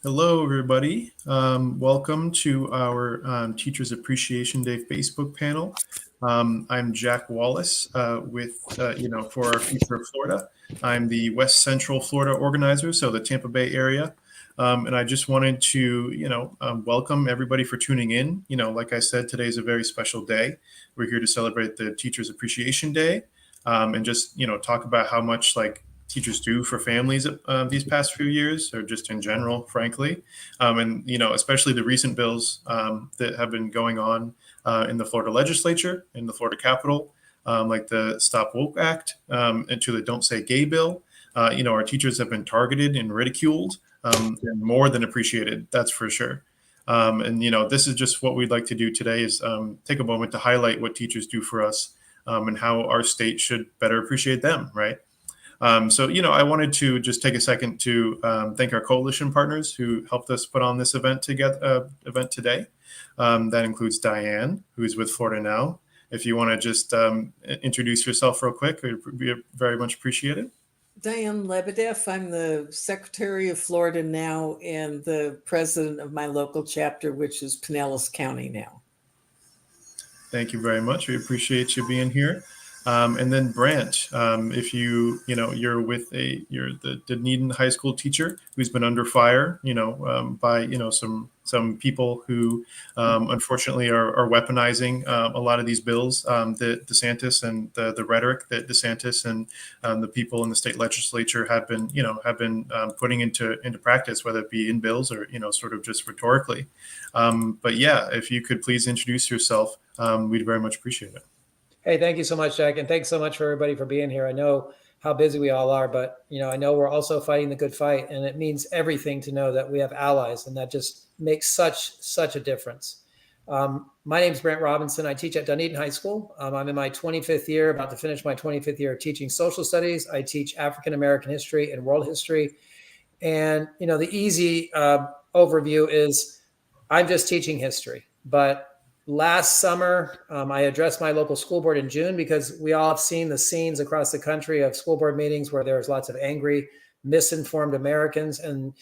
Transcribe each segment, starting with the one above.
Hello, everybody. Welcome to our Teachers Appreciation Day Facebook panel. I'm Jack Wallace for our Future of Florida. I'm the West Central Florida organizer, so the Tampa Bay area. And I just wanted to, welcome everybody for tuning in. Like I said, today is a very special day. We're here to celebrate the Teachers Appreciation Day and just, talk about how much teachers do for families these past few years, or just in general, frankly. And especially the recent bills that have been going on in the Florida legislature, in the Florida Capitol, like the Stop Woke Act, and to the Don't Say Gay bill. Our teachers have been targeted and ridiculed, and more than appreciated. That's for sure. And this is just what we'd like to do today: is take a moment to highlight what teachers do for us, and how our state should better appreciate them. Right. I wanted to just take a second to thank our coalition partners who helped us put on this event today. That includes Diane, who's with Florida Now. If you want to just introduce yourself real quick, it would be very much appreciated. Diane Lebedeff. I'm the Secretary of Florida Now and the president of my local chapter, which is Pinellas County now. Thank you very much. We appreciate you being here. And then Brant, if you're the Dunedin High School teacher who's been under fire, by some people who unfortunately are weaponizing a lot of these bills that DeSantis and the rhetoric that DeSantis and the people in the state legislature have been putting into practice, whether it be in bills or sort of just rhetorically. But yeah, if you could please introduce yourself, we'd very much appreciate it. Hey, thank you so much, Jack. And thanks so much for everybody for being here. I know how busy we all are, but I know we're also fighting the good fight, and it means everything to know that we have allies, and that just makes such a difference. My name is Brant Robinson. I teach at Dunedin High School. I'm in my 25th year, about to finish my 25th year of teaching social studies. I teach African American history and world history. And, the easy overview is I'm just teaching history. But last summer, I addressed my local school board in June because we all have seen the scenes across the country of school board meetings where there's lots of angry, misinformed Americans. And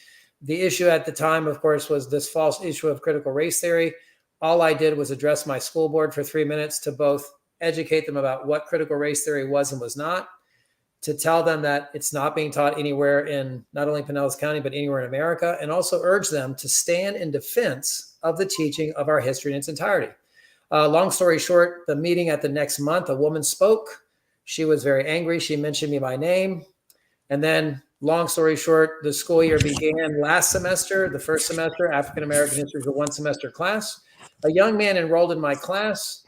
the issue at the time, of course, was this false issue of critical race theory. All I did was address my school board for 3 minutes to both educate them about what critical race theory was and was not, to tell them that it's not being taught anywhere in not only Pinellas County, but anywhere in America, and also urge them to stand in defense of the teaching of our history in its entirety. Long story short, the meeting at the next month, a woman spoke. She was very angry. She mentioned me by name. And then, long story short, the school year began last semester. The first semester, African American history was a one semester class. A young man enrolled in my class.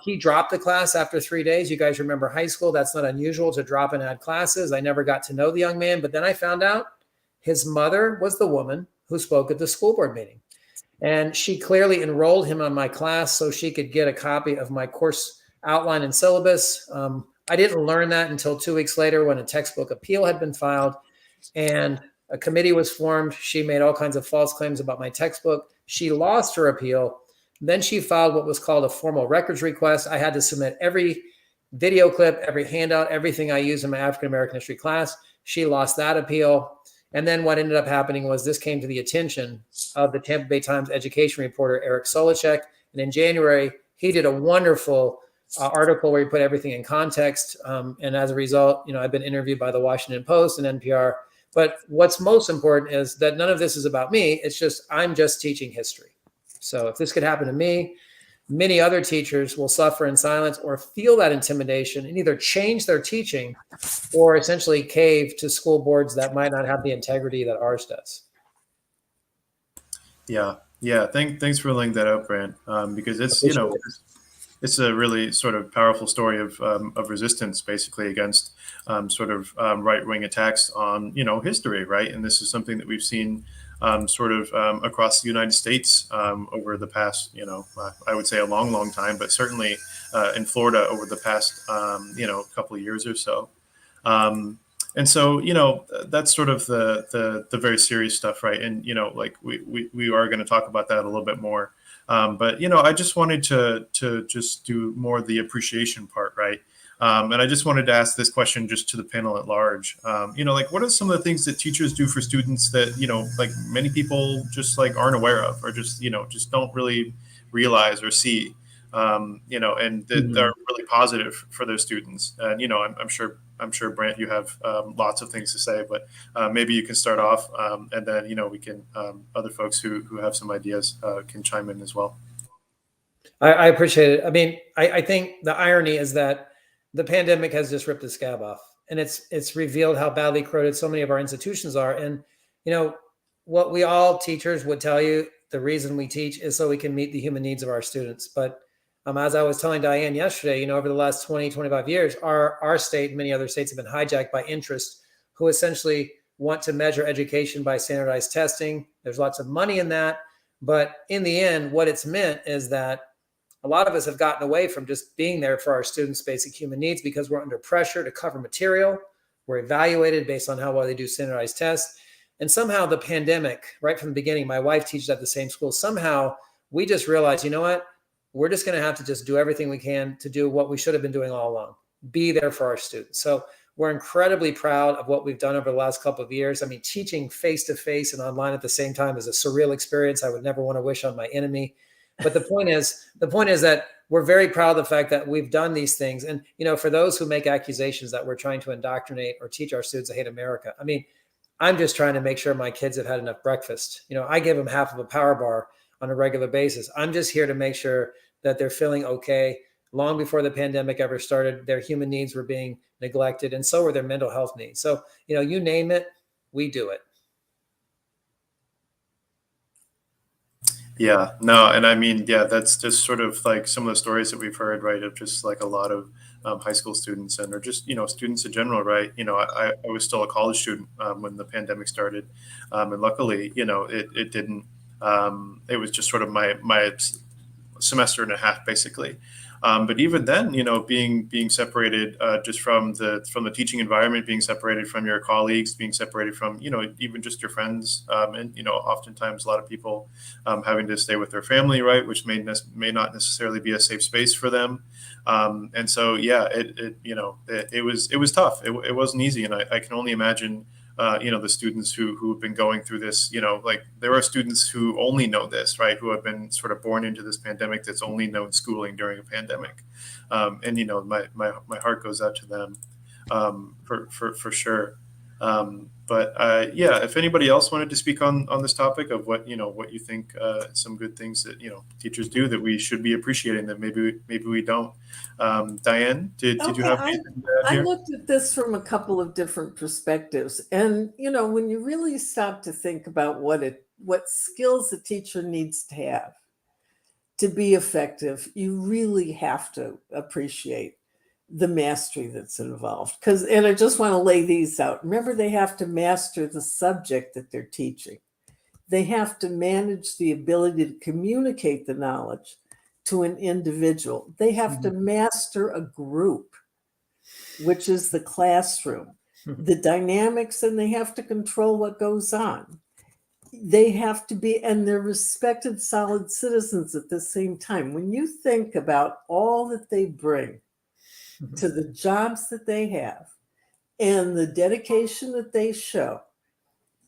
He dropped the class after 3 days. You guys remember high school. That's not unusual to drop and add classes. I never got to know the young man, but then I found out his mother was the woman who spoke at the school board meeting. And she clearly enrolled him on my class so she could get a copy of my course outline and syllabus. I didn't learn that until 2 weeks later when a textbook appeal had been filed and a committee was formed. She made all kinds of false claims about my textbook. She lost her appeal. Then she filed what was called a formal records request. I had to submit every video clip, every handout, everything I use in my African American history class. She lost that appeal. And then what ended up happening was this came to the attention of the Tampa Bay Times education reporter, Eric Solacek. And in January, he did a wonderful article where he put everything in context. And as a result, I've been interviewed by the Washington Post and NPR. But what's most important is that none of this is about me. It's just, I'm just teaching history. So if this could happen to me, many other teachers will suffer in silence or feel that intimidation and either change their teaching or essentially cave to school boards that might not have the integrity that ours does. Yeah. Thanks for laying that out, Brant, because it's a really sort of powerful story of resistance, basically, against right-wing attacks on history, right? And this is something that we've seen across the United States over the past, I would say a long time, but certainly in Florida over the past, couple of years or so. And so, that's sort of the very serious stuff, right? And, we are going to talk about that a little bit more. But, I just wanted to just do more of the appreciation part, right? And I just wanted to ask this question just to the panel at large. Like what are some of the things that teachers do for students that, like many people just like aren't aware of or just, just don't really realize or see, and that are really positive for those students. And, I'm sure Brant, you have lots of things to say, but maybe you can start off and then, we can, other folks who have some ideas can chime in as well. I appreciate it. I mean, I think the irony is that the pandemic has just ripped the scab off, and it's revealed how badly corroded so many of our institutions are. And what we all teachers would tell you, the reason we teach is so we can meet the human needs of our students. But as I was telling Diane yesterday, over the last 20, 25 years, our state and many other states have been hijacked by interests who essentially want to measure education by standardized testing. There's lots of money in that. But in the end, what it's meant is that a lot of us have gotten away from just being there for our students' basic human needs because we're under pressure to cover material. We're evaluated based on how well they do standardized tests. And somehow the pandemic, right from the beginning, my wife teaches at the same school. Somehow we just realized, you know what? We're just going to have to just do everything we can to do what we should have been doing all along, be there for our students. So we're incredibly proud of what we've done over the last couple of years. I mean, teaching face-to-face and online at the same time is a surreal experience I would never want to wish on my enemy. But the point is that we're very proud of the fact that we've done these things. And, for those who make accusations that we're trying to indoctrinate or teach our students to hate America, I mean, I'm just trying to make sure my kids have had enough breakfast. I give them half of a power bar on a regular basis. I'm just here to make sure that they're feeling okay. Long before the pandemic ever started, their human needs were being neglected, and so were their mental health needs. So, you name it, we do it. Yeah, no, and I mean, yeah, that's just sort of like some of the stories that we've heard, right, of just like a lot of high school students and or just students in general, right? I was still a college student when the pandemic started, and luckily, it didn't. It was just sort of my semester and a half, basically. But even then, being separated just from the teaching environment, being separated from your colleagues, being separated from even just your friends, and oftentimes a lot of people having to stay with their family, right, which may not necessarily be a safe space for them. And so yeah, it was tough. It wasn't easy, and I can only imagine. The students who've been going through this, like there are students who only know this, right, who have been sort of born into this pandemic that's only known schooling during a pandemic. And, my heart goes out to them for sure. But yeah, if anybody else wanted to speak on this topic of what you think some good things that teachers do that we should be appreciating that maybe we don't. Diane, did you have anything to add I here? looked at this from a couple of different perspectives, and when you really stop to think about what skills a teacher needs to have to be effective, you really have to appreciate the mastery that's involved. And I just want to lay these out. Remember, they have to master the subject that they're teaching. They have to manage the ability to communicate the knowledge to an individual. They have to master a group, which is the classroom, the dynamics, and they have to control what goes on. They have to be, and they're respected, solid citizens at the same time. When you think about all that they bring to the jobs that they have and the dedication that they show,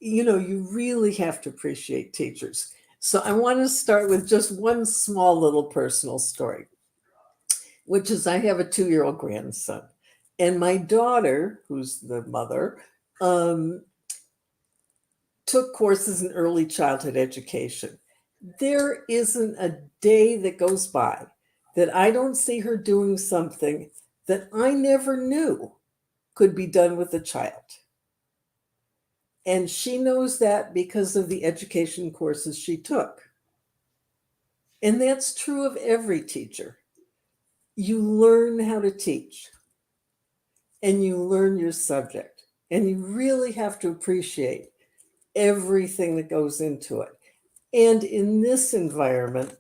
you really have to appreciate teachers. So I want to start with just one small little personal story, which is I have a 2-year-old grandson. And my daughter, who's the mother, took courses in early childhood education. There isn't a day that goes by that I don't see her doing something that I never knew could be done with a child. And she knows that because of the education courses she took. And that's true of every teacher. You learn how to teach and you learn your subject, and you really have to appreciate everything that goes into it. And in this environment,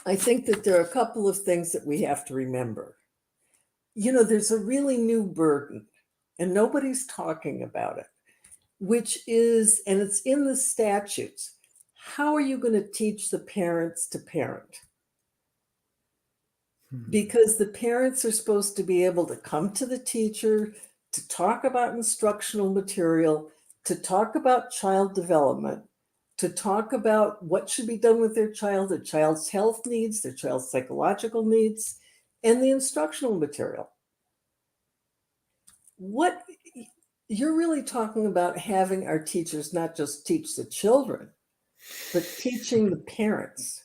I think that there are a couple of things that we have to remember. There's a really new burden, and nobody's talking about it, which is, and it's in the statutes. How are you going to teach the parents to parent? because the parents are supposed to be able to come to the teacher to talk about instructional material, to talk about child development, to talk about what should be done with their child's health needs, their child's psychological needs, and the instructional material. What you're really talking about having our teachers not just teach the children, but teaching the parents.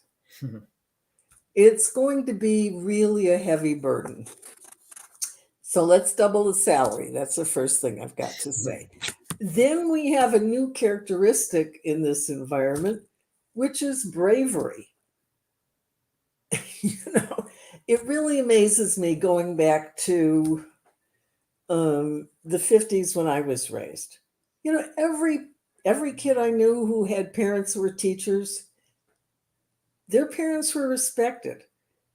It's going to be really a heavy burden. So let's double the salary. That's the first thing I've got to say. Then we have a new characteristic in this environment, which is bravery. It really amazes me going back to the 50s when I was raised. Every kid I knew who had parents who were teachers, their parents were respected.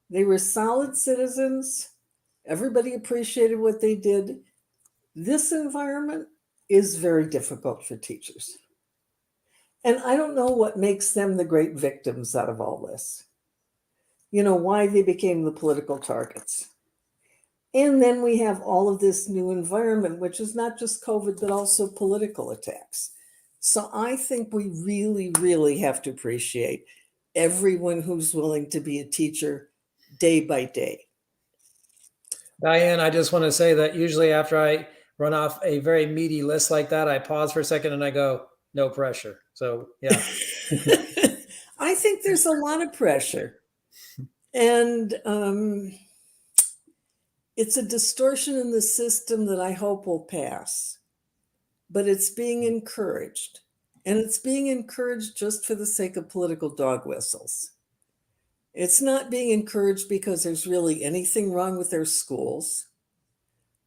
They were solid citizens. Everybody appreciated what they did. This environment is very difficult for teachers. And I don't know what makes them the great victims out of all this. Why they became the political targets. And then we have all of this new environment, which is not just COVID, but also political attacks. So I think we really, really have to appreciate everyone who's willing to be a teacher day by day. Diane, I just want to say that usually after I run off a very meaty list like that, I pause for a second and I go, no pressure. So, yeah. I think there's a lot of pressure. And it's a distortion in the system that I hope will pass. But it's being encouraged. And it's being encouraged just for the sake of political dog whistles. It's not being encouraged because there's really anything wrong with their schools.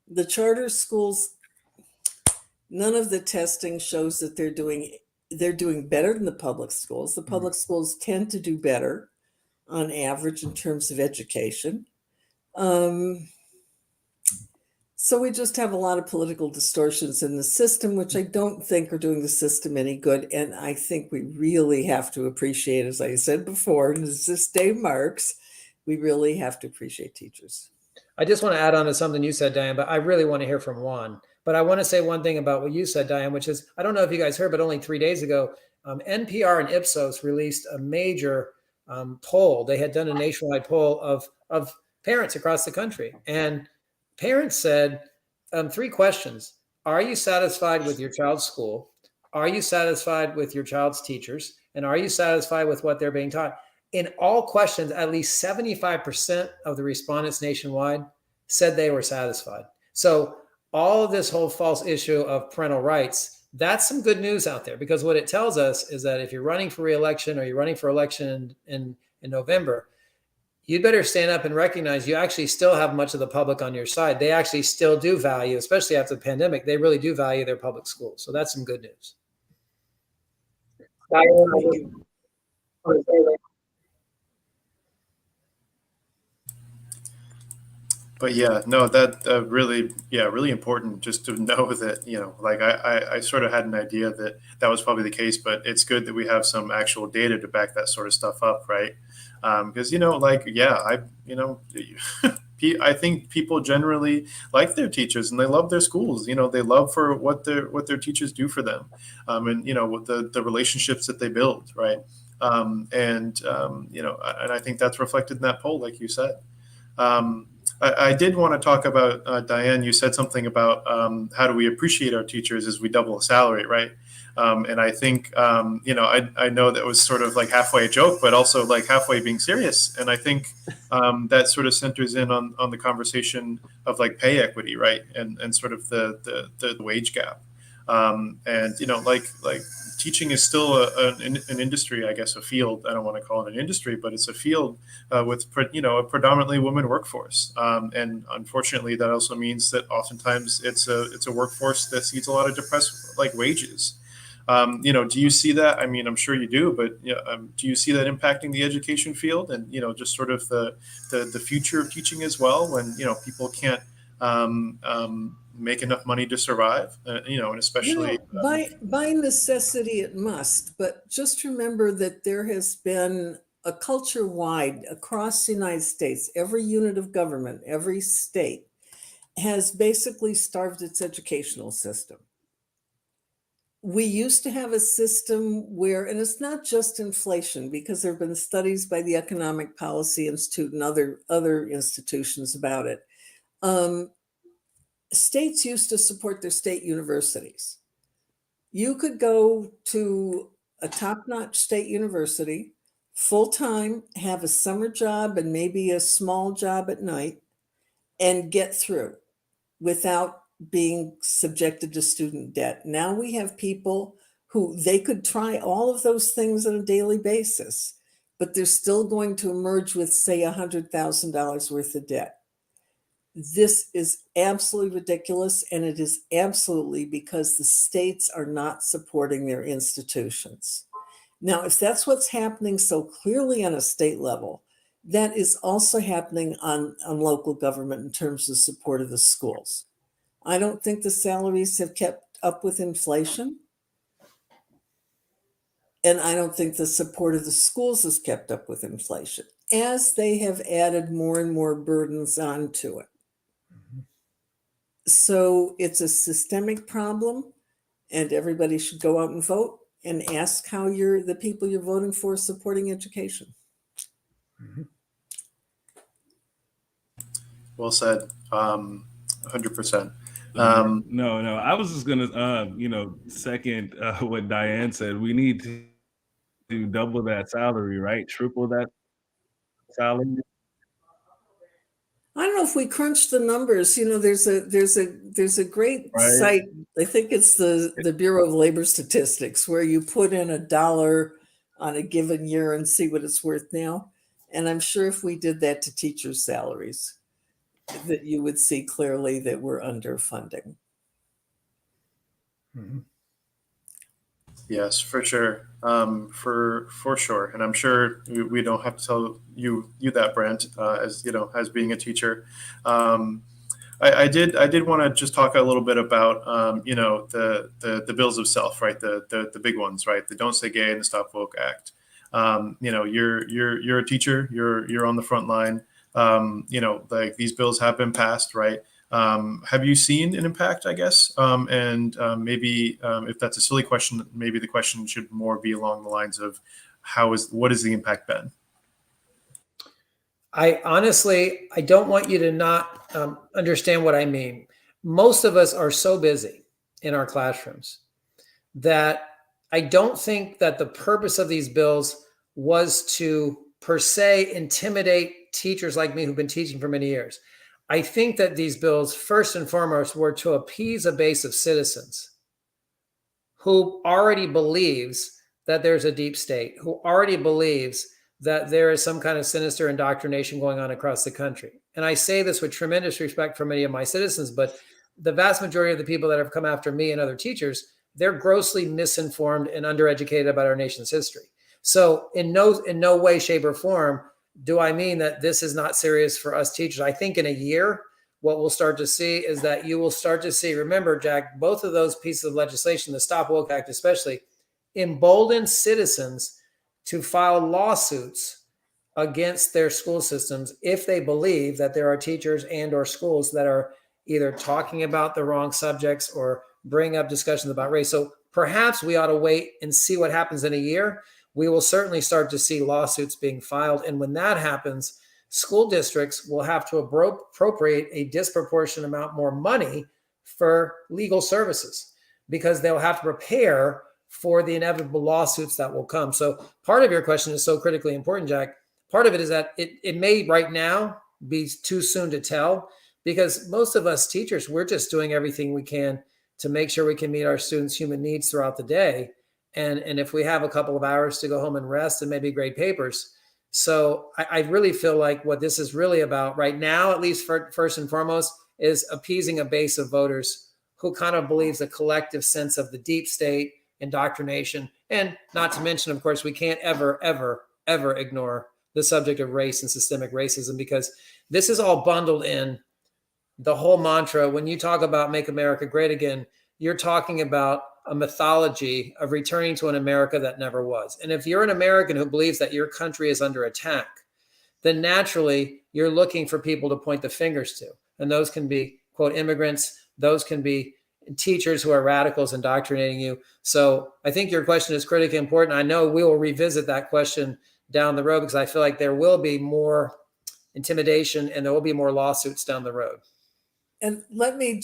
The charter schools, none of the testing shows that they're doing better than the public schools. The public schools tend to do better on average in terms of education. So we just have a lot of political distortions in the system, which I don't think are doing the system any good. And I think we really have to appreciate, as I said before, and as this day marks, we really have to appreciate teachers. I just want to add on to something you said, Diane, but I really want to hear from Juan. But I want to say one thing about what you said, Diane, which is, I don't know if you guys heard, but only 3 days ago, NPR and Ipsos released a major poll. They had done a nationwide poll of parents across the country. And parents said 3 questions. Are you satisfied with your child's school? Are you satisfied with your child's teachers? And are you satisfied with what they're being taught? In all questions, at least 75% of the respondents nationwide said they were satisfied. So all of this whole false issue of parental rights, that's some good news out there, because what it tells us is that if you're running for re-election or you're running for election in November, you'd better stand up and recognize you actually still have much of the public on your side. They actually still do value, especially after the pandemic, they really do value their public schools. So that's some good news. But yeah, no, that really important just to know that, like I sort of had an idea that that was probably the case, but it's good that we have some actual data to back that sort of stuff up, right? Because, I think people generally like their teachers and they love their schools. They love for what their teachers do for them, and with the relationships that they build, right? And I think that's reflected in that poll, like you said. I did want to talk about, Diane, you said something about how do we appreciate our teachers as we double the salary, right? And I think, I know that was sort of like halfway a joke, but also like halfway being serious. And I think that sort of centers in on the conversation of like pay equity, right? And sort of the wage gap. And, like teaching is still an industry, I guess, a field. I don't want to call it an industry, but it's a field with, a predominantly women workforce. And unfortunately, that also means that oftentimes it's a workforce that sees a lot of depressed like wages. Do you see that? I mean, I'm sure you do, but do you see that impacting the education field and, just sort of the future of teaching as well, when, people can't make enough money to survive, and especially by necessity it must, but just remember that there has been a culture wide across the United States, every unit of government, every state has basically starved its educational system. We used to have a system where, and it's not just inflation, because there have been studies by the Economic Policy Institute and other institutions about it. States used to support their state universities. You could go to a top-notch state university full-time, have a summer job and maybe a small job at night, and get through without being subjected to student debt. Now we have people who they could try all of those things on a daily basis, but they're still going to emerge with, say, $100,000 worth of debt. This is absolutely ridiculous, and it is absolutely because the states are not supporting their institutions. Now, if that's what's happening so clearly on a state level, that is also happening on local government in terms of support of the schools. I don't think the salaries have kept up with inflation. And I don't think the support of the schools has kept up with inflation, as they have added more and more burdens onto it. So it's a systemic problem, and everybody should go out and vote and ask how the people you're voting for supporting education. Well said. 100%. No, I was just gonna, second what Diane said. We need to double that salary, right? Triple that salary. I don't know if we crunch the numbers. There's a great Right. site. I think it's the Bureau of Labor Statistics, where you put in $1 on a given year and see what it's worth now. And I'm sure if we did that to teachers' salaries, that you would see clearly that we're underfunding. Yes, for sure. For sure. And I'm sure we don't have to tell you that, Brent, as being a teacher. I did want to just talk a little bit about the bills of self, right? The big ones, right? The Don't Say Gay and the Stop Woke Act. You're a teacher. You're on the front line. Like these bills have been passed, right? Have you seen an impact, I guess? Maybe if that's a silly question, maybe the question should more be along the lines of what has the impact been? I don't want you to not understand what I mean. Most of us are so busy in our classrooms that I don't think that the purpose of these bills was to per se intimidate teachers like me who've been teaching for many years. I think that these bills, first and foremost, were to appease a base of citizens who already believes that there's a deep state, who already believes that there is some kind of sinister indoctrination going on across the country. And I say this with tremendous respect for many of my citizens, but the vast majority of the people that have come after me and other teachers, they're grossly misinformed and undereducated about our nation's history. So in no way, shape, or form do I mean that this is not serious for us teachers. I think in a year, what we'll start to see is that you will start to see, remember, Jack, both of those pieces of legislation, the Stop Woke Act especially, embolden citizens to file lawsuits against their school systems if they believe that there are teachers and or schools that are either talking about the wrong subjects or bring up discussions about race. So perhaps we ought to wait and see what happens in a year. We will certainly start to see lawsuits being filed. And when that happens, school districts will have to appropriate a disproportionate amount more money for legal services because they'll have to prepare for the inevitable lawsuits that will come. So part of your question is so critically important, Jack. Part of it is that it may right now be too soon to tell because most of us teachers, we're just doing everything we can to make sure we can meet our students' human needs throughout the day. And if we have a couple of hours to go home and rest and maybe grade papers. So I really feel like what this is really about right now, at least first and foremost, is appeasing a base of voters who kind of believes a collective sense of the deep state, indoctrination, and not to mention, of course, we can't ever ignore the subject of race and systemic racism because this is all bundled in the whole mantra. When you talk about Make America Great Again, you're talking about a mythology of returning to an America that never was. And if you're an American who believes that your country is under attack, then naturally you're looking for people to point the fingers to. And those can be, quote, immigrants. Those can be teachers who are radicals indoctrinating you. So I think your question is critically important. I know we will revisit that question down the road because I feel like there will be more intimidation and there will be more lawsuits down the road. And let me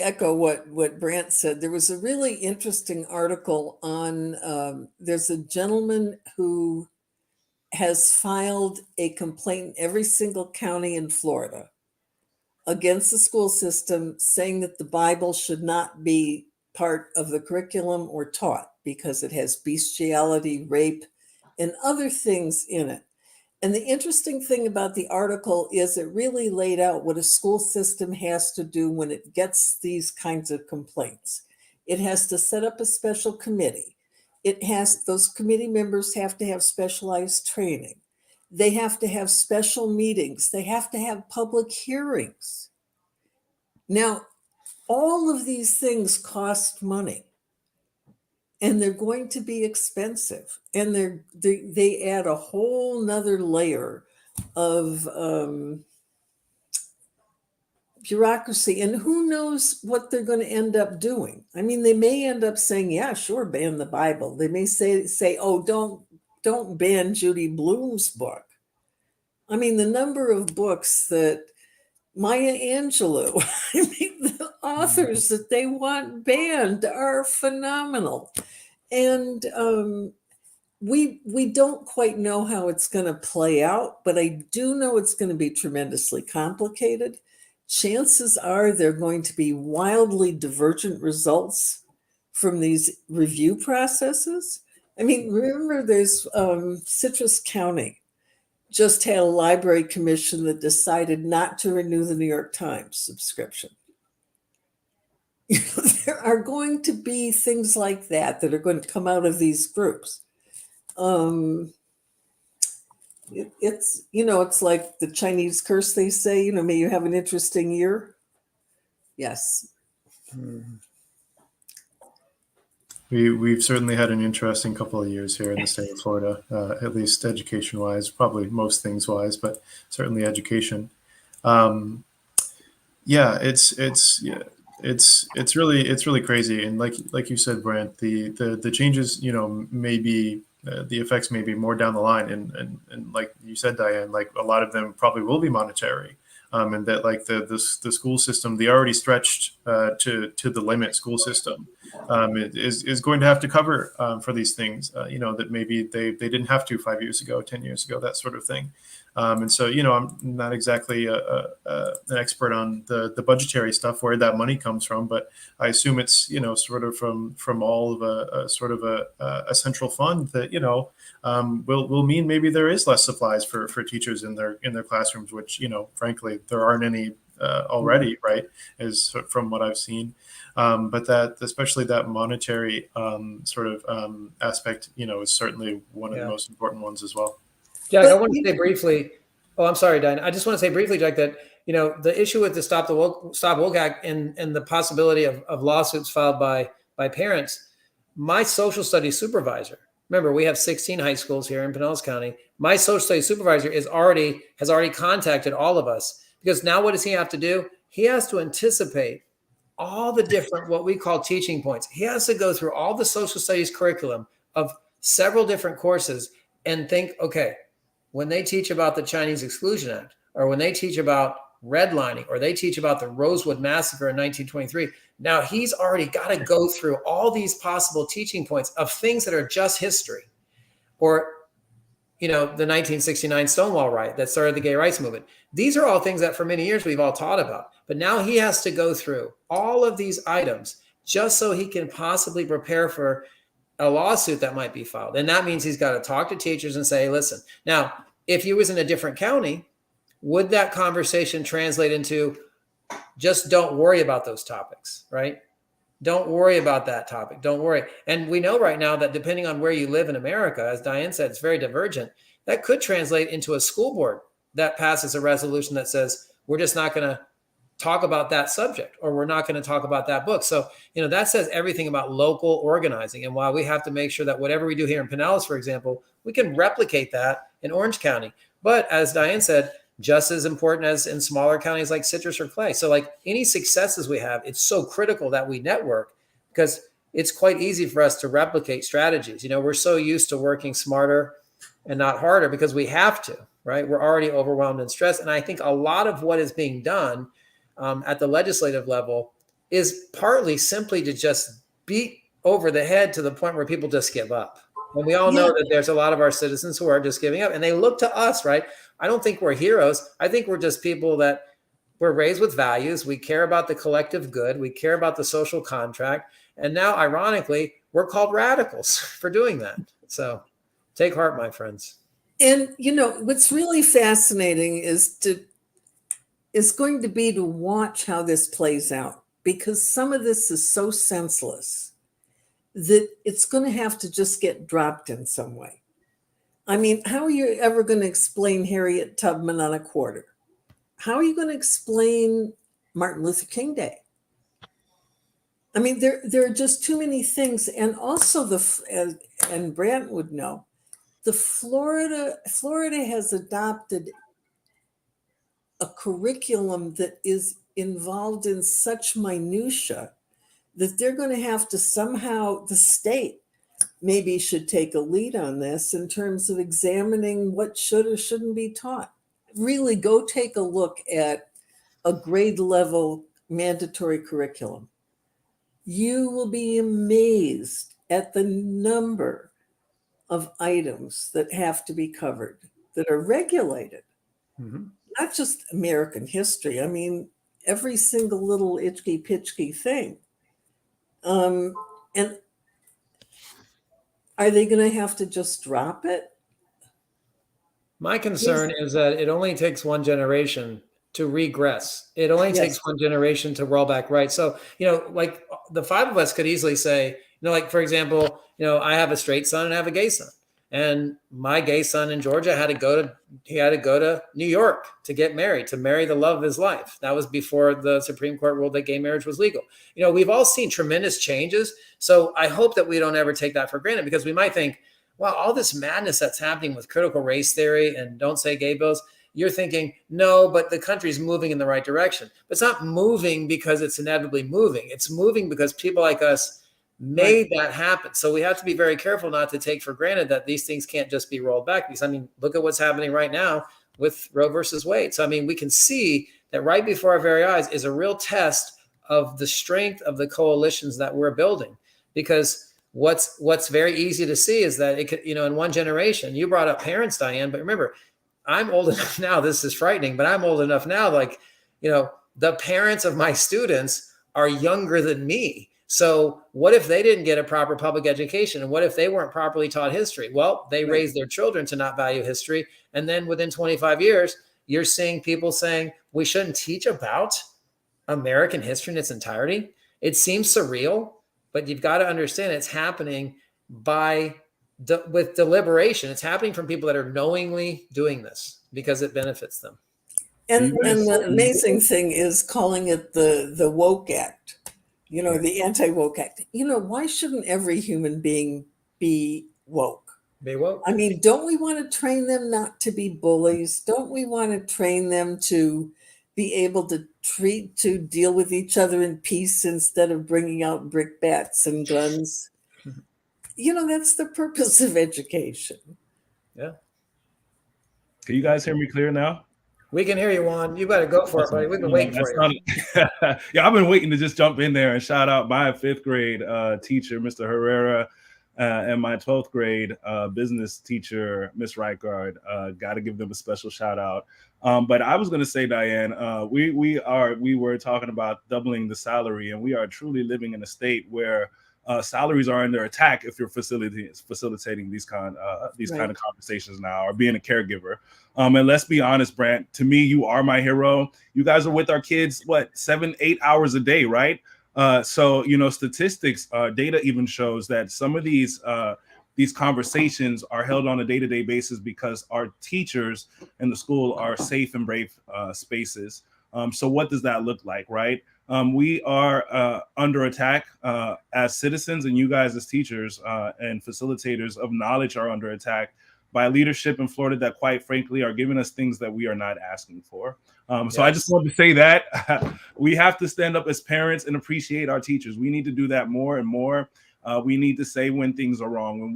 echo what Brant said. There was a really interesting article on, there's a gentleman who has filed a complaint in every single county in Florida against the school system, saying that the Bible should not be part of the curriculum or taught because it has bestiality, rape, and other things in it. And the interesting thing about the article is it really laid out what a school system has to do when it gets these kinds of complaints. It has to set up a special committee. Those committee members have to have specialized training. They have to have special meetings. They have to have public hearings. Now, all of these things cost money. And they're going to be expensive, and they add a whole nother layer of bureaucracy, and who knows what they're going to end up doing. I mean, they may end up saying, "Yeah, sure, ban the Bible." They may say, "Oh, don't ban Judy Blume's book." I mean, the number of books that Maya Angelou, I mean, the authors that they want banned are phenomenal. And we don't quite know how it's going to play out, but I do know it's going to be tremendously complicated. Chances are there are going to be wildly divergent results from these review processes. I mean, remember there's Citrus County just had a library commission that decided not to renew the New York Times subscription. There are going to be things like that are going to come out of these groups. It's like the Chinese curse, they say, may you have an interesting year. Yes. We've certainly had an interesting couple of years here in the state of Florida, at least education-wise, probably most things-wise, but certainly education. It's really crazy, and like you said, Brant, the changes, maybe the effects may be more down the line, and like you said, Diane, like a lot of them probably will be monetary. And that like the school system, the already stretched to the limit school system, is going to have to cover for these things, that maybe they didn't have to 5 years ago, 10 years ago, that sort of thing. And so, I'm not exactly an expert on the budgetary stuff, where that money comes from, but I assume it's, sort of from all of a sort of a central fund that, will mean maybe there is less supplies for teachers in their classrooms, which, frankly, there aren't any already, right, is from what I've seen. But that, especially that monetary sort of aspect, is certainly one of the most important ones as well. Jack, I want to say briefly. Oh, I'm sorry, Diane. I just want to say briefly, Jack, that the issue with the Stop Woke Act and the possibility of lawsuits filed by parents. My social studies supervisor. Remember, we have 16 high schools here in Pinellas County. My social studies supervisor has already contacted all of us, because now what does he have to do? He has to anticipate all the different what we call teaching points. He has to go through all the social studies curriculum of several different courses and think, okay, when they teach about the Chinese Exclusion Act, or when they teach about redlining, or they teach about the Rosewood Massacre in 1923, now he's already got to go through all these possible teaching points of things that are just history, or the 1969 Stonewall riot that started the gay rights movement. These are all things that for many years we've all taught about, but now he has to go through all of these items just so he can possibly prepare for a lawsuit that might be filed. And that means he's got to talk to teachers and say, listen, now, if he was in a different county, would that conversation translate into just don't worry about those topics, right? Don't worry about that topic. Don't worry. And we know right now that depending on where you live in America, as Diane said, it's very divergent. That could translate into a school board that passes a resolution that says, we're just not going to talk about that subject, or we're not going to talk about that book. So, that says everything about local organizing. And while we have to make sure that whatever we do here in Pinellas, for example, we can replicate that in Orange County. But as Diane said, just as important as in smaller counties like Citrus or Clay. So like any successes we have, it's so critical that we network, because it's quite easy for us to replicate strategies. We're so used to working smarter and not harder because we have to, right? We're already overwhelmed and stressed. And I think a lot of what is being done at the legislative level is partly simply to just beat over the head to the point where people just give up. And we all know that there's a lot of our citizens who are just giving up, and they look to us, right? I don't think we're heroes. I think we're just people that were raised with values. We care about the collective good. We care about the social contract. And now, ironically, we're called radicals for doing that. So take heart, my friends. And, what's really fascinating is going to be to watch how this plays out, because some of this is so senseless that it's going to have to just get dropped in some way. I mean, how are you ever going to explain Harriet Tubman on a quarter? How are you going to explain Martin Luther King Day? I mean, there are just too many things. And also and Brant would know, Florida has adopted a curriculum that is involved in such minutia that they're going to have to somehow, the state maybe should take a lead on this in terms of examining what should or shouldn't be taught. Really go take a look at a grade level mandatory curriculum. You will be amazed at the number of items that have to be covered that are regulated. Mm-hmm. Not just American history. I mean, every single little itchy pitchy thing. And are they going to have to just drop it? My concern is that it only takes one generation to regress. It only takes one generation to roll back right. So, like the five of us could easily say, like, for example, I have a straight son and I have a gay son. And my gay son in Georgia had to go to New York to get married, to marry the love of his life. That was before the Supreme Court ruled that gay marriage was legal. We've all seen tremendous changes. So I hope that we don't ever take that for granted, because we might think, wow, all this madness that's happening with critical race theory and don't say gay bills, you're thinking, no, but the country's moving in the right direction. But it's not moving because it's inevitably moving. It's moving because people like us made that happen. So we have to be very careful not to take for granted that these things can't just be rolled back. Because, look at what's happening right now with Roe versus Wade. So, we can see that right before our very eyes is a real test of the strength of the coalitions that we're building. Because what's very easy to see is that it could, in one generation, you brought up parents, Diane, but remember, I'm old enough now, this is frightening, but I'm old enough now, like, the parents of my students are younger than me. So what if they didn't get a proper public education? And what if they weren't properly taught history? Well, they raised their children to not value history. And then within 25 years, you're seeing people saying we shouldn't teach about American history in its entirety. It seems surreal, but you've got to understand it's happening with deliberation. It's happening from people that are knowingly doing this because it benefits them. And the amazing thing is calling it the woke act. The anti-woke act. Why shouldn't every human being be woke? Be woke. Don't we want to train them not to be bullies? Don't we want to train them to be able to deal with each other in peace instead of bringing out brickbats and guns? That's the purpose of education. Yeah. Can you guys hear me clear now? We can hear you, Juan. You better go for it, buddy. We've been waiting for you. Yeah, I've been waiting to just jump in there and shout out my 5th grade teacher, Mr. Herrera, and my 12th grade business teacher, Miss Reichard. Got to give them a special shout out. But I was going to say, Diane, we were talking about doubling the salary, and we are truly living in a state where salaries are under attack if you're facilitating these kind of conversations now, or being a caregiver. And let's be honest, Brant, to me, you are my hero. You guys are with our kids, 7-8 hours a day, right? So, statistics, data even shows that some of these conversations are held on a day-to-day basis because our teachers in the school are safe and brave spaces. So what does that look like, right? We are under attack as citizens, and you guys as teachers and facilitators of knowledge are under attack by leadership in Florida that, quite frankly, are giving us things that we are not asking for. So I just wanted to say that we have to stand up as parents and appreciate our teachers. We need to do that more and more. We need to say when things are wrong,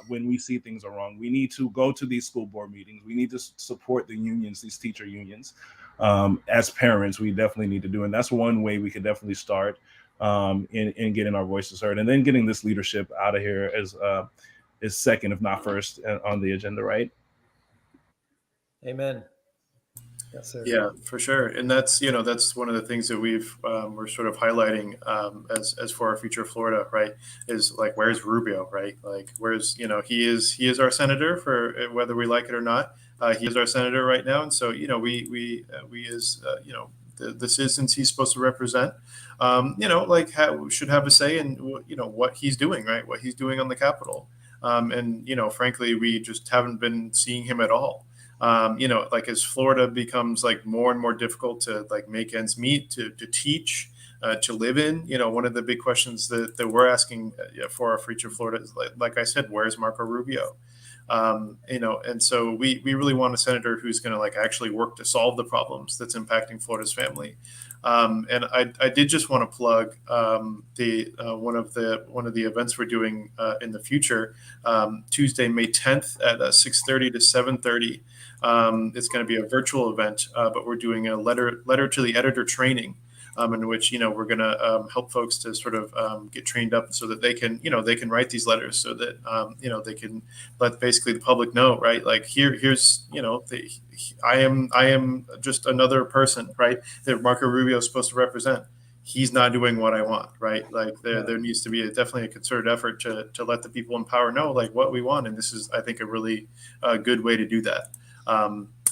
when we see things are wrong. We need to go to these school board meetings. We need to support the unions, these teacher unions. As parents, we definitely need to do, and that's one way we could definitely start in getting our voices heard, and then getting this leadership out of here is second, if not first, on the agenda, right? Amen. Yes, sir. Yeah, for sure. And that's, that's one of the things that we're sort of highlighting as for our future Florida, right? Is like, where's Rubio, right? Like, where's, he is our senator, for whether we like it or not. He is our senator right now. And so, we as, the citizens he's supposed to represent, should have a say in, what he's doing, right? What he's doing on the Capitol. And, frankly, we just haven't been seeing him at all. As Florida becomes like more and more difficult to like make ends meet, to teach, to live in, one of the big questions that we're asking for our future Florida is, like I said, where's Marco Rubio? And so we really want a senator who's going to like actually work to solve the problems that's impacting Florida's family. And I did just want to plug one of the events we're doing in the future, Tuesday, May 10th at 6:30 to 7:30. It's going to be a virtual event, but we're doing a letter to the editor training, in which we're going to help folks to sort of get trained up so that they can write these letters, so that they can let basically the public know, right? Like here's I am just another person, right, that Marco Rubio is supposed to represent. He's not doing what I want, right? Like there needs to be definitely a concerted effort to let the people in power know like what we want, and this is, I think, a really good way to do that.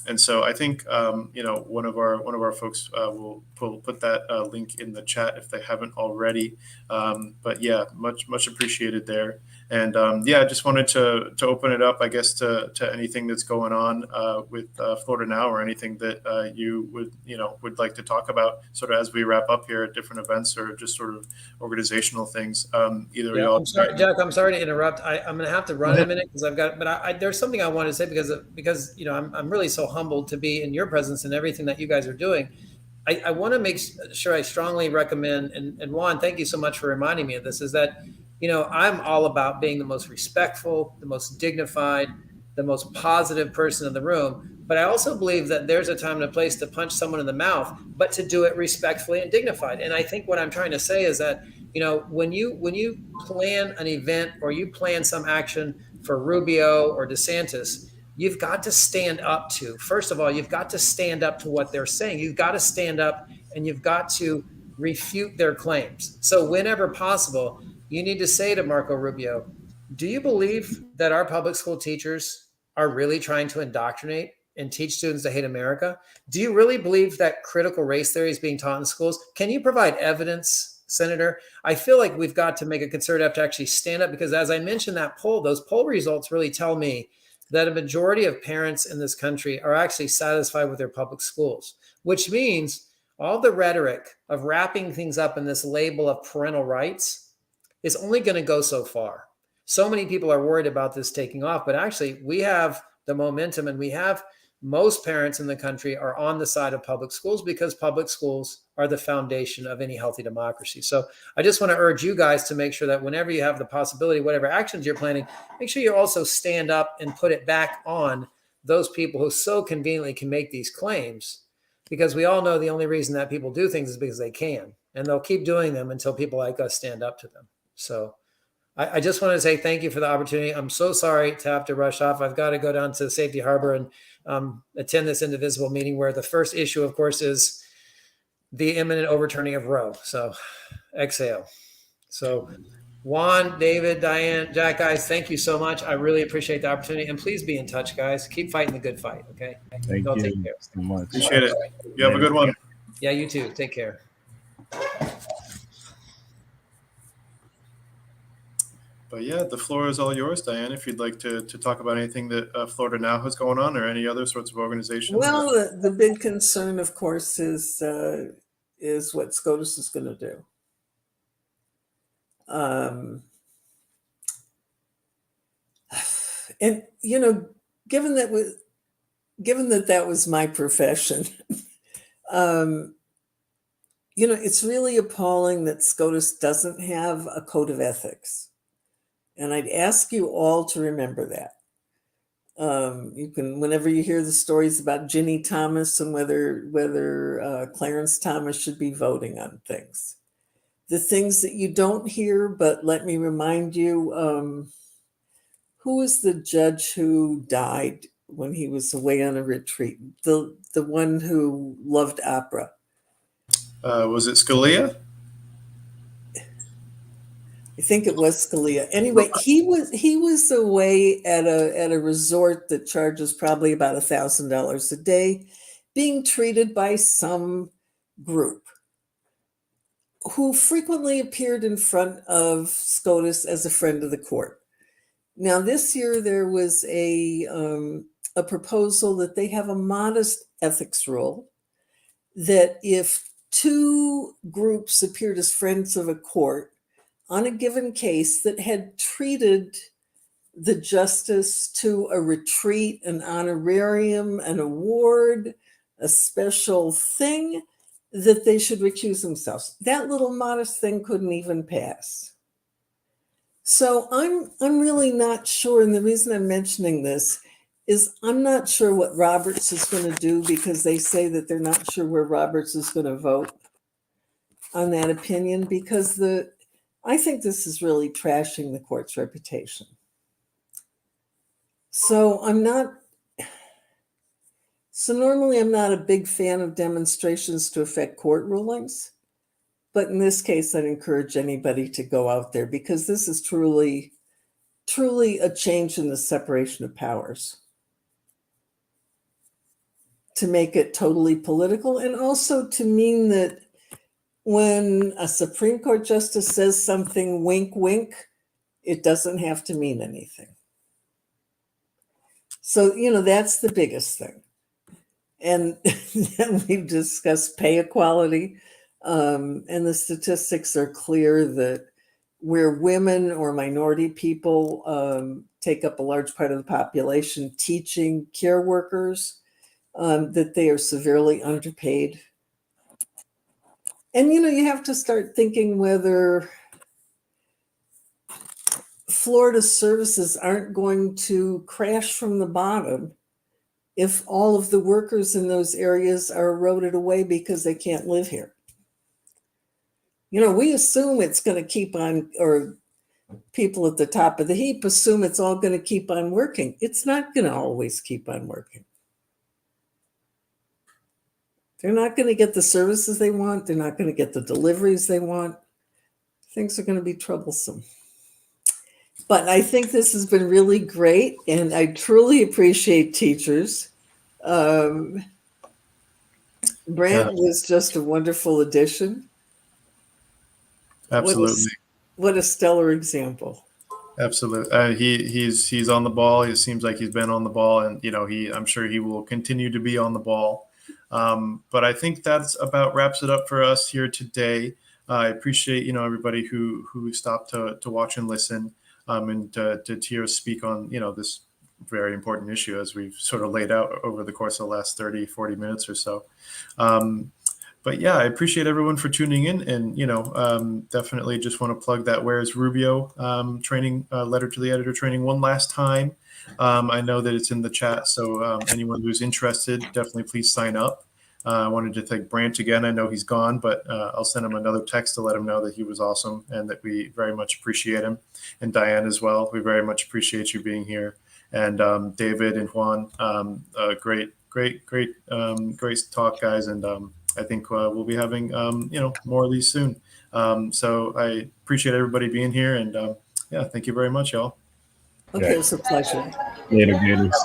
And so I think one of our folks will put that link in the chat if they haven't already. But yeah, much appreciated there. And I just wanted to open it up, I guess, to anything that's going on with Florida Now, or anything that you would like to talk about, sort of as we wrap up here at different events, or just sort of organizational things. Either Yeah, y'all. I'm sorry, Jack. I'm sorry to interrupt. I'm going to have to run in a minute because I've got. But there's something I want to say because I'm really so humbled to be in your presence and everything that you guys are doing. I want to make sure I strongly recommend, and Juan, thank you so much for reminding me of this, is that, I'm all about being the most respectful, the most dignified, the most positive person in the room. But I also believe that there's a time and a place to punch someone in the mouth, but to do it respectfully and dignified. And I think what I'm trying to say is that, when you plan an event or you plan some action for Rubio or DeSantis, you've got to stand up to, first of all, you've got to stand up to what they're saying. You've got to stand up and you've got to refute their claims. So whenever possible, you need to say to Marco Rubio, do you believe that our public school teachers are really trying to indoctrinate and teach students to hate America? Do you really believe that critical race theory is being taught in schools? Can you provide evidence, Senator? I feel like we've got to make a concerted effort to actually stand up, because as I mentioned, those poll results really tell me that a majority of parents in this country are actually satisfied with their public schools, which means all the rhetoric of wrapping things up in this label of parental rights is only going to go so far. So many people are worried about this taking off, but actually we have the momentum, and we have most parents in the country are on the side of public schools, because public schools are the foundation of any healthy democracy. So I just want to urge you guys to make sure that whenever you have the possibility, whatever actions you're planning, make sure you also stand up and put it back on those people who so conveniently can make these claims, because we all know the only reason that people do things is because they can, and they'll keep doing them until people like us stand up to them. So I just want to say thank you for the opportunity. I'm so sorry to have to rush off. I've got to go down to Safety Harbor and attend this indivisible meeting, where the first issue, of course, is the imminent overturning of Roe. So exhale. So Juan, David, Diane, Jack, guys, thank you so much. I really appreciate the opportunity. And please be in touch, guys. Keep fighting the good fight, okay? Thank Y'all you take care. so much. Appreciate it. You have a good one. Yeah, you too. Take care. But yeah, the floor is all yours, Diane, if you'd like to talk about anything that Florida Now has going on, or any other sorts of organizations. Well, the big concern, of course, is what SCOTUS is going to do. And given that was my profession, it's really appalling that SCOTUS doesn't have a code of ethics, and I'd ask you all to remember that. You can, whenever you hear the stories about Ginny Thomas and whether Clarence Thomas should be voting on things, the things that you don't hear, but let me remind you, who was the judge who died when he was away on a retreat? The one who loved opera. Was it Scalia? I think it was Scalia. Anyway, he was away at a resort that charges probably about $1,000 a day, being treated by some group who frequently appeared in front of SCOTUS as a friend of the court. Now, this year there was a proposal that they have a modest ethics rule, that if two groups appeared as friends of a court on a given case that had treated the justice to a retreat, an honorarium, an award, a special thing, that they should recuse themselves. That little modest thing couldn't even pass. So I'm really not sure, and the reason I'm mentioning this is I'm not sure what Roberts is going to do, because they say that they're not sure where Roberts is going to vote on that opinion, because I think this is really trashing the court's reputation. So normally I'm not a big fan of demonstrations to affect court rulings, but in this case, I'd encourage anybody to go out there, because this is truly, truly a change in the separation of powers, to make it totally political, and also to mean that when a Supreme Court justice says something, wink, wink, it doesn't have to mean anything. So, that's the biggest thing. And then we've discussed pay equality. And the statistics are clear that where women or minority people take up a large part of the population, teaching, care workers, that they are severely underpaid. And, you have to start thinking whether Florida services aren't going to crash from the bottom if all of the workers in those areas are eroded away because they can't live here. We assume it's going to keep on, or people at the top of the heap assume it's all going to keep on working. It's not going to always keep on working. They're not going to get the services they want. They're not going to get the deliveries they want. Things are going to be troublesome. But I think this has been really great, and I truly appreciate teachers. Brent was just a wonderful addition. Absolutely. What a stellar example. Absolutely. He's on the ball. It seems like he's been on the ball, and I'm sure he will continue to be on the ball. But I think that's about wraps it up for us here today. I appreciate everybody who stopped to watch and listen, and to hear us speak on this very important issue, as we've sort of laid out over the course of the last 30-40 minutes or so. But yeah, I appreciate everyone for tuning in, and definitely just want to plug that Where's Rubio training, letter to the editor training one last time. I know that it's in the chat, so anyone who's interested, definitely please sign up. I wanted to thank Brant again. I know he's gone, but I'll send him another text to let him know that he was awesome and that we very much appreciate him. And Diane as well. We very much appreciate you being here. And David and Juan, great talk, guys. And I think we'll be having more of these soon. So I appreciate everybody being here, and yeah, thank you very much, y'all. Okay, it was a pleasure. Later, Gators.